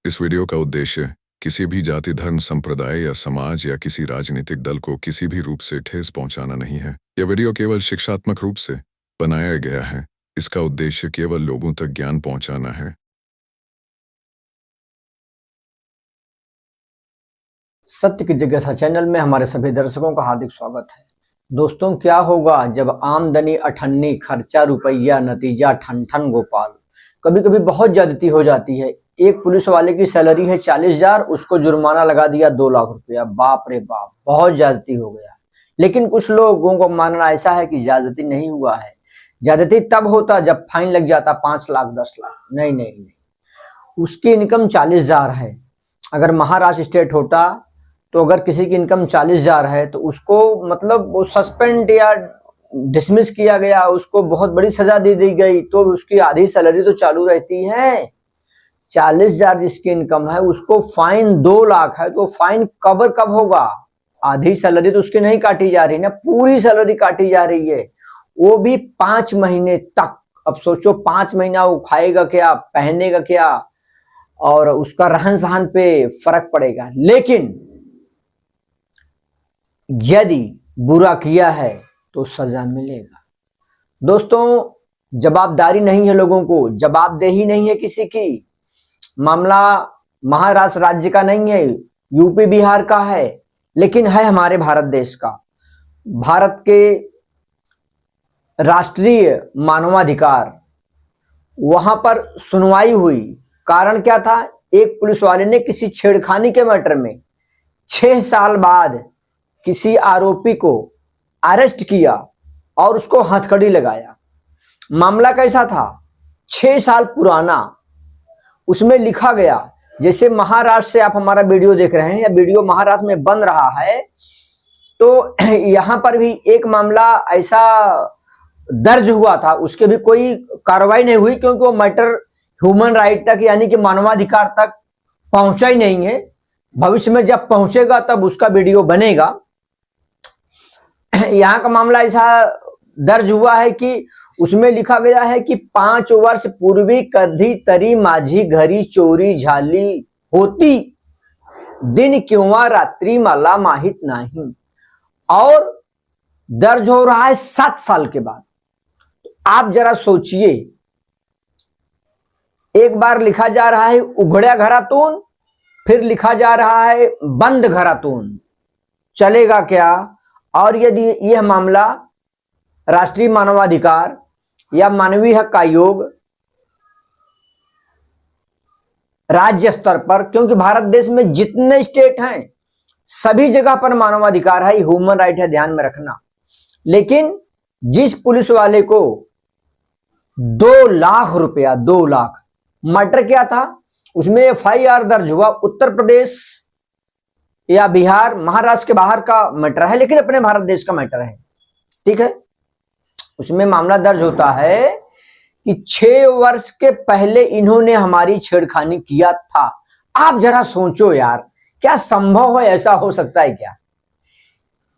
इस वीडियो का उद्देश्य किसी भी जाति, धर्म, संप्रदाय या समाज या किसी राजनीतिक दल को किसी भी रूप से ठेस पहुंचाना नहीं है। यह वीडियो केवल शिक्षात्मक रूप से बनाया गया है। इसका उद्देश्य केवल लोगों तक ज्ञान पहुंचाना है। सत्य की जिज्ञासा चैनल में हमारे सभी दर्शकों का हार्दिक स्वागत है। दोस्तों, क्या होगा जब आमदनी अठन्नी, खर्चा रुपया, नतीजा ठन ठन गोपाल। कभी कभी बहुत ज्यादती हो जाती है। एक पुलिस वाले की सैलरी है 40,000, उसको जुर्माना लगा दिया 2 लाख रुपया। बाप रे बाप, बहुत ज्यादती हो गया। लेकिन कुछ लोगों को मानना ऐसा है कि ज्यादती नहीं हुआ है। ज्यादती तब होता जब फाइन लग जाता 5 लाख 10 लाख। नहीं नहीं नहीं, उसकी इनकम 40,000 है। अगर महाराष्ट्र स्टेट होता तो अगर किसी की इनकम 40,000 है तो उसको मतलब वो सस्पेंड या डिसमिस किया गया, उसको बहुत बड़ी सजा दे दी गई तो उसकी आधी सैलरी तो चालू रहती है। 40,000 जिसकी इनकम है उसको फाइन 2 लाख है, तो फाइन कवर कब होगा? आधी सैलरी तो उसकी नहीं काटी जा रही ना, पूरी सैलरी काटी जा रही है, वो भी 5 महीने तक। अब सोचो 5 महीना वो खाएगा क्या, पहनेगा क्या, और उसका रहन सहन पे फर्क पड़ेगा। लेकिन यदि बुरा किया है तो सजा मिलेगा। दोस्तों, जवाबदारी नहीं है लोगों को, जवाबदेही नहीं है किसी की। मामला महाराष्ट्र राज्य का नहीं है, यूपी बिहार का है, लेकिन है हमारे भारत देश का। भारत के राष्ट्रीय मानवाधिकार, वहां पर सुनवाई हुई। कारण क्या था? एक पुलिस वाले ने किसी छेड़खानी के मैटर में 6 साल बाद किसी आरोपी को अरेस्ट किया और उसको हथकड़ी लगाया। मामला कैसा था? 6 साल पुराना। उसमें लिखा गया, जैसे महाराष्ट्र से आप हमारा वीडियो देख रहे हैं या वीडियो महाराष्ट्र में बन रहा है, तो यहां पर भी एक मामला ऐसा दर्ज हुआ था, उसके भी कोई कार्रवाई नहीं हुई क्योंकि वो मैटर ह्यूमन राइट तक यानी कि मानवाधिकार तक पहुंचा ही नहीं है। भविष्य में जब पहुंचेगा तब उसका वीडियो बनेगा। यहाँ का मामला ऐसा दर्ज हुआ है कि उसमें लिखा गया है कि 5 वर्ष पूर्वी कधी तरी माझी घरी चोरी झाली होती, दिन किंवा रात्रि मला माहित नहीं। और दर्ज हो रहा है 7 साल के बाद। आप जरा सोचिए, एक बार लिखा जा रहा है उघड्या घरातून, फिर लिखा जा रहा है बंद घरातून। चलेगा क्या? और यदि यह मामला राष्ट्रीय मानवाधिकार या मानवीय हक आयोग राज्य स्तर पर, क्योंकि भारत देश में जितने स्टेट हैं सभी जगह पर मानवाधिकार है, ह्यूमन राइट है, ध्यान में रखना। लेकिन जिस पुलिस वाले को 2 लाख रुपया, 2 लाख, मैटर क्या था? उसमें FIR दर्ज हुआ उत्तर प्रदेश या बिहार, महाराष्ट्र के बाहर का मैटर है, लेकिन अपने भारत देश का मैटर है, ठीक है। उसमें मामला दर्ज होता है कि 6 वर्ष के पहले इन्होंने हमारी छेड़खानी किया था। आप जरा सोचो यार, क्या संभव है? ऐसा हो सकता है क्या?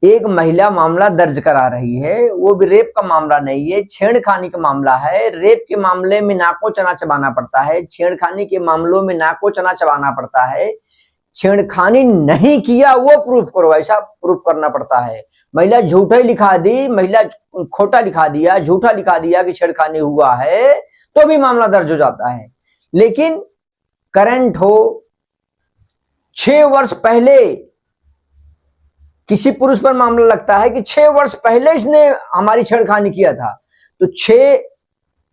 एक महिला मामला दर्ज करा रही है, वो भी रेप का मामला नहीं है, छेड़खानी का मामला है। रेप के मामले में नाको चना चबाना पड़ता है, छेड़खानी के मामलों में नाको चना चबाना पड़ता है। छेड़खानी नहीं किया वो प्रूफ करो, ऐसा प्रूफ करना पड़ता है। महिला झूठा ही लिखा दी, महिला खोटा लिखा दिया, झूठा लिखा दिया कि छेड़खानी हुआ है, तो भी मामला दर्ज हो जाता है। लेकिन करंट हो 6 वर्ष पहले किसी पुरुष पर मामला लगता है कि 6 वर्ष पहले इसने हमारी छेड़खानी किया था, तो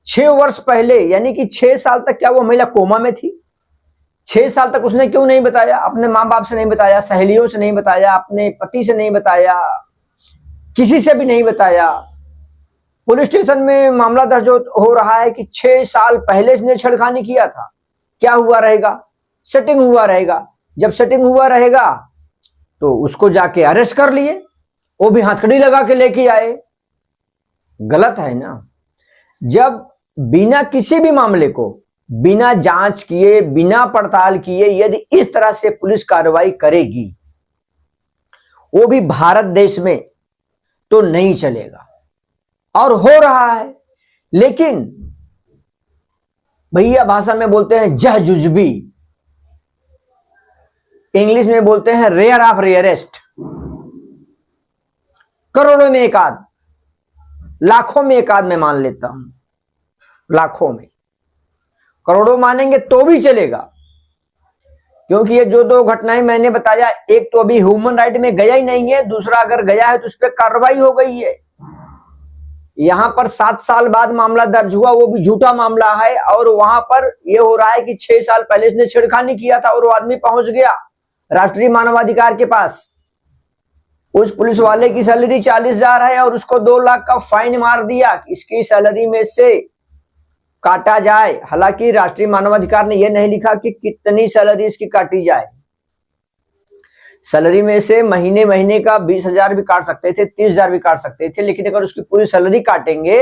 6 वर्ष पहले यानी कि 6 साल तक क्या वो महिला कोमा में थी? 6 साल तक उसने क्यों नहीं बताया? अपने माँ बाप से नहीं बताया, सहेलियों से नहीं बताया, अपने पति से नहीं बताया, किसी से भी नहीं बताया। पुलिस स्टेशन में मामला दर्ज हो रहा है कि 6 साल पहले इसने छेड़खानी किया था। क्या हुआ रहेगा? सेटिंग हुआ रहेगा। जब सेटिंग हुआ रहेगा तो उसको जाके अरेस्ट कर लिए, वो भी हथकड़ी लगा के लेके आए। गलत है ना? जब बिना किसी भी मामले को बिना जांच किए, बिना पड़ताल किए यदि इस तरह से पुलिस कार्रवाई करेगी, वो भी भारत देश में, तो नहीं चलेगा। और हो रहा है। लेकिन भैया भाषा में बोलते हैं जह जुजबी, इंग्लिश में बोलते हैं रेयर ऑफ रेयरेस्ट। करोड़ों में एक आध, लाखों में एक आध मैं मान लेता हूं, लाखों में। करोड़ों मानेंगे तो भी चलेगा, क्योंकि ये जो दो घटनाएं मैंने बताया, एक तो अभी ह्यूमन राइट में गया ही नहीं है, दूसरा अगर गया है तो उस पर कार्रवाई हो गई है। यहां पर 7 साल बाद मामला दर्ज हुआ, वो भी झूठा मामला है, और वहां पर यह हो रहा है कि 6 साल पहले इसने छेड़खानी किया था और वो आदमी पहुंच गया राष्ट्रीय मानवाधिकार के पास। उस पुलिस वाले की सैलरी 40,000 है और उसको 2 लाख का फाइन मार दिया कि इसकी सैलरी में से काटा जाए। हालांकि राष्ट्रीय मानवाधिकार ने यह नहीं लिखा कि कितनी सैलरी इसकी काटी जाए। सैलरी में से महीने महीने का 20,000 भी काट सकते थे, 30,000 भी काट सकते थे, लेकिन अगर उसकी पूरी सैलरी काटेंगे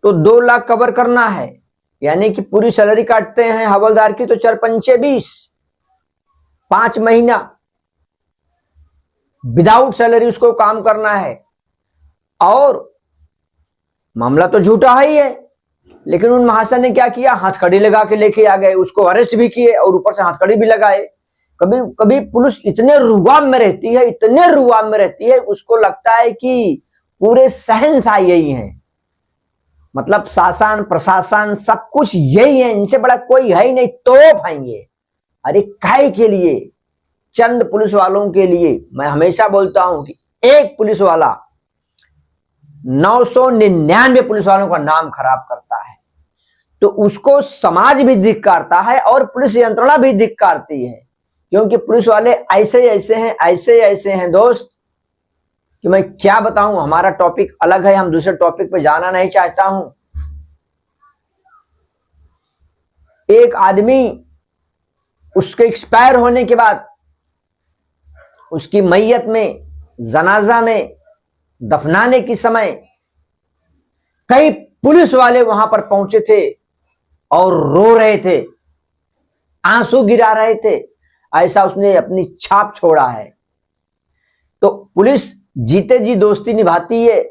तो 2 लाख कवर करना है, यानी कि पूरी सैलरी काटते हैं हवलदार की तो 4 पंचे 20, 5 महीना विदाउट सैलरी उसको काम करना है। और मामला तो झूठा ही है, लेकिन उन महाशय ने क्या किया, हथकड़ी लगा के लेके आ गए, उसको अरेस्ट भी किए और ऊपर से हथकड़ी भी लगाए। कभी कभी पुलिस इतने रुआब में रहती है, इतने रुआब में रहती है, उसको लगता है कि पूरे शहंशाह यही है, मतलब शासन प्रशासन सब कुछ यही है, इनसे बड़ा कोई है ही नहीं, तोप है ये। अरे काहे के लिए? चंद पुलिस वालों के लिए। मैं हमेशा बोलता हूं कि एक पुलिस वाला 999 पुलिस वालों का नाम खराब करता है, तो उसको समाज भी धिक्कारता है और पुलिस यंत्रणा भी धिक्कारती है, क्योंकि पुलिस वाले ऐसे ऐसे हैं दोस्त कि मैं क्या बताऊं। हमारा टॉपिक अलग है, हम दूसरे टॉपिक पे जाना नहीं चाहता हूं। एक आदमी उसके एक्सपायर होने के बाद उसकी मैयत में, जनाजा में दफनाने के समय कई पुलिस वाले वहां पर पहुंचे थे और रो रहे थे, आंसू गिरा रहे थे। ऐसा उसने अपनी छाप छोड़ा है। तो पुलिस जीते जी दोस्ती निभाती है,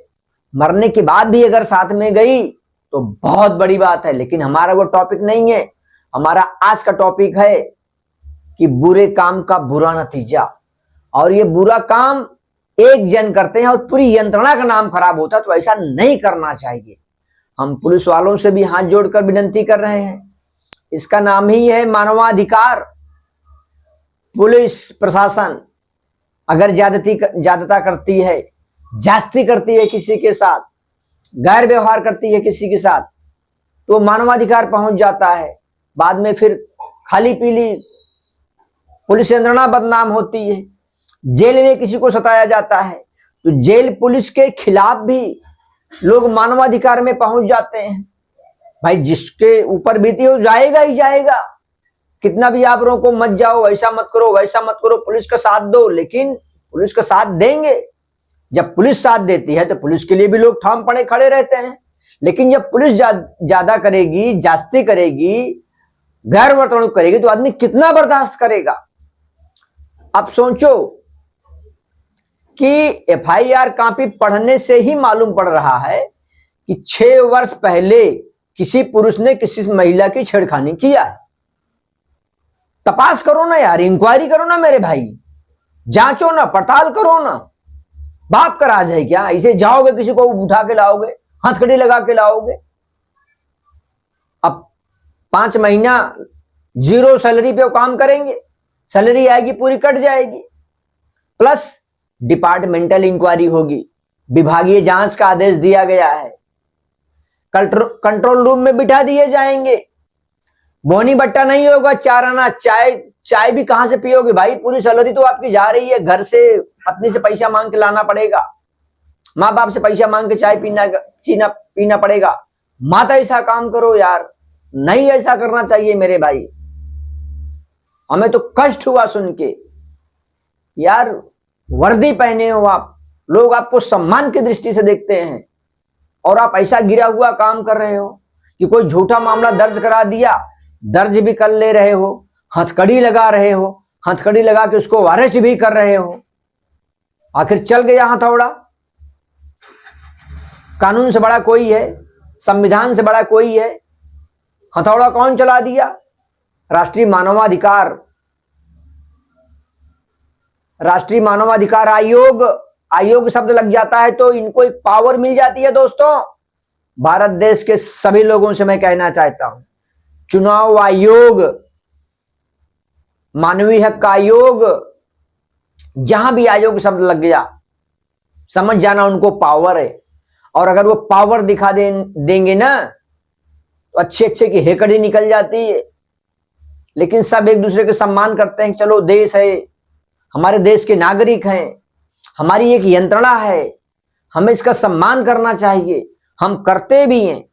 मरने के बाद भी अगर साथ में गई तो बहुत बड़ी बात है, लेकिन हमारा वो टॉपिक नहीं है। हमारा आज का टॉपिक है कि बुरे काम का बुरा नतीजा, और ये बुरा काम एक जन करते हैं और पूरी यंत्रणा का नाम खराब होता है, तो ऐसा नहीं करना चाहिए। हम पुलिस वालों से भी हाथ जोड़कर विनती कर रहे हैं, इसका नाम ही है मानवाधिकार। पुलिस प्रशासन अगर ज्यादता करती है, जास्ती करती है किसी के साथ, गैर व्यवहार करती है किसी के साथ, तो मानवाधिकार पहुंच जाता है। बाद में फिर खाली पीली पुलिस यंत्रणा बदनाम होती है, जेल में किसी को सताया जाता है, तो जेल पुलिस के खिलाफ भी लोग मानवाधिकार में पहुंच जाते हैं। भाई जिसके ऊपर बीती हो जाएगा ही जाएगा, कितना भी आप रोको मत जाओ, ऐसा मत करो वैसा मत करो, पुलिस का साथ दो। लेकिन पुलिस का साथ देंगे, जब पुलिस साथ देती है तो पुलिस के लिए भी लोग ठाम पड़े खड़े रहते हैं। लेकिन जब पुलिस ज्यादा करेगी, जास्ती करेगी, गैर वर्तणूक करेगी, तो आदमी कितना बर्दाश्त करेगा। अब सोचो कि एफआईआर कॉपी पढ़ने से ही मालूम पड़ रहा है कि 6 वर्ष पहले किसी पुरुष ने किसी महिला की छेड़खानी किया है। तपास करो ना यार, इंक्वायरी करो ना मेरे भाई, जांचो ना, पड़ताल करो ना। बाप का राज है क्या? इसे जाओगे किसी को उठा के लाओगे, हथकड़ी लगा के लाओगे? अब 5 महीना 0 सैलरी पे वो काम करेंगे, सैलरी आएगी पूरी कट जाएगी, प्लस डिपार्टमेंटल इंक्वायरी होगी, विभागीय जांच का आदेश दिया गया है, कंट्रोल रूम में बिठा दिए जाएंगे, बोनी बट्टा नहीं होगा, चार आना चाय भी कहां से पियोगे भाई? पूरी सैलरी तो आपकी जा रही है, घर से पत्नी से पैसा मांग के लाना पड़ेगा, माँ बाप से पैसा मांग के चाय पीना पड़ेगा। मत ऐसा काम करो यार, नहीं ऐसा करना चाहिए मेरे भाई। हमें तो कष्ट हुआ सुन के यार, वर्दी पहने हो आप, लोग आपको सम्मान की दृष्टि से देखते हैं, और आप ऐसा गिरा हुआ काम कर रहे हो कि कोई झूठा मामला दर्ज करा दिया, दर्ज भी कर ले रहे हो, हथकड़ी लगा रहे हो, हथकड़ी लगा के उसको अरेस्ट भी कर रहे हो। आखिर चल गया हथौड़ा। कानून से बड़ा कोई है, संविधान से बड़ा कोई है? हथौड़ा कौन चला दिया? राष्ट्रीय मानवाधिकार राष्ट्रीय मानवाधिकार आयोग, आयोग शब्द लग जाता है तो इनको एक पावर मिल जाती है। दोस्तों, भारत देश के सभी लोगों से मैं कहना चाहता हूं, चुनाव आयोग, मानवीय हक आयोग, जहां भी आयोग शब्द लग गया, समझ जाना उनको पावर है। और अगर वो पावर दिखा देंगे ना तो अच्छे अच्छे की हेकड़ी निकल जाती है। लेकिन सब एक दूसरे के सम्मान करते हैं, चलो देश है, हमारे देश के नागरिक हैं, हमारी एक यंत्रणा है, हमें इसका सम्मान करना चाहिए, हम करते भी हैं।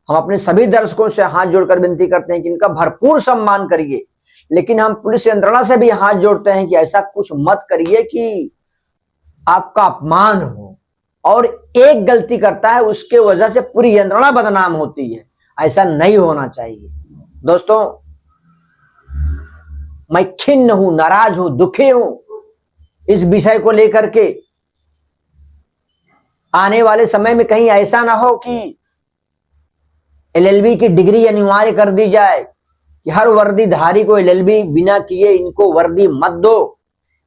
हम अपने सभी दर्शकों से हाथ जोड़कर विनती करते हैं कि इनका भरपूर सम्मान करिए, लेकिन हम पुलिस यंत्रणा से भी हाथ जोड़ते हैं कि ऐसा कुछ मत करिए कि आपका अपमान हो, और एक गलती करता है उसके वजह से पूरी यंत्रणा बदनाम होती है। ऐसा नहीं होना चाहिए। दोस्तों, मैं खिन्न हूं, नाराज हूं, दुखी हूं इस विषय को लेकर के। आने वाले समय में कहीं ऐसा ना हो कि एलएलबी की डिग्री अनिवार्य कर दी जाए कि हर वर्दीधारी को एलएलबी बिना किए इनको वर्दी मत दो,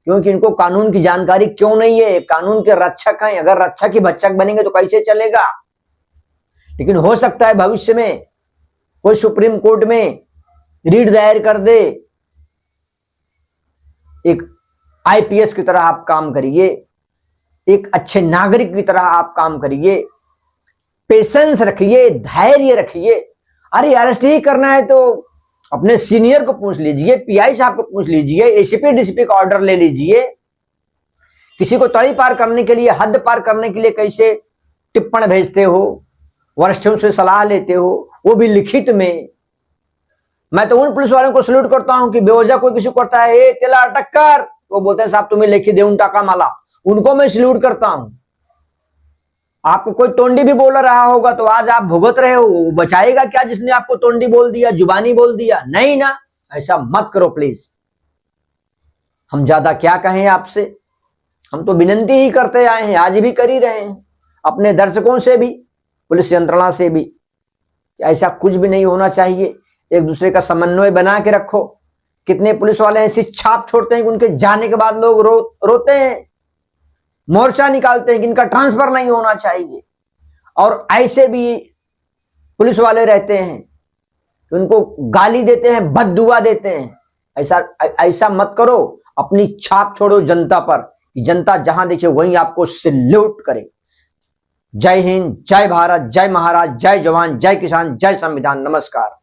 क्योंकि इनको कानून की जानकारी क्यों नहीं है। कानून के रक्षक हैं, अगर रक्षक ही भक्षक बनेंगे तो कैसे चलेगा। लेकिन हो सकता है भविष्य में कोई सुप्रीम कोर्ट में रीट दायर कर दे, एक आईपीएस की तरह आप काम करिए, एक अच्छे नागरिक की तरह आप काम करिए, पेशेंस रखिए, धैर्य रखिए। अरे अरेस्ट ही करना है तो अपने सीनियर को पूछ लीजिए, पीआई साहब को पूछ लीजिए, एसीपी डीसीपी का ऑर्डर ले लीजिए। किसी को तड़ी पार करने के लिए, हद पार करने के लिए कैसे टिप्पण भेजते हो, वरिष्ठों से सलाह लेते हो, वो भी लिखित में। मैं तो उन पुलिस वालों को सल्यूट करता हूं कि बेवजह कोई किसी को करता है, ए तेला अटक कर, तो बोलते हैं साहब तुम्हें लिखी दे टाका माला, उनको मैं सल्यूट करता हूं। आपको कोई तोंडी भी बोल रहा होगा तो आज आप भुगत रहे हो, वो बचाएगा क्या जिसने आपको तोंडी बोल दिया, जुबानी बोल दिया? नहीं ना, ऐसा मत करो प्लीज। हम ज्यादा क्या कहें आपसे, हम तो विनती ही करते आए हैं, आज भी कर ही रहे हैं, अपने दर्शकों से भी, पुलिस यंत्रणा से भी, ऐसा कुछ भी नहीं होना चाहिए। एक दूसरे का समन्वय बना के रखो। कितने पुलिस वाले ऐसी छाप छोड़ते हैं कि उनके जाने के बाद लोग रोते हैं, मोर्चा निकालते हैं कि इनका ट्रांसफर नहीं होना चाहिए। और ऐसे भी पुलिस वाले रहते हैं कि उनको गाली देते हैं, बद्दुआ देते हैं। ऐसा मत करो, अपनी छाप छोड़ो जनता पर कि जनता जहां देखे वहीं आपको सैल्यूट करे। जय हिंद, जय भारत, जय महाराज, जय जवान, जय किसान, जय संविधान। नमस्कार।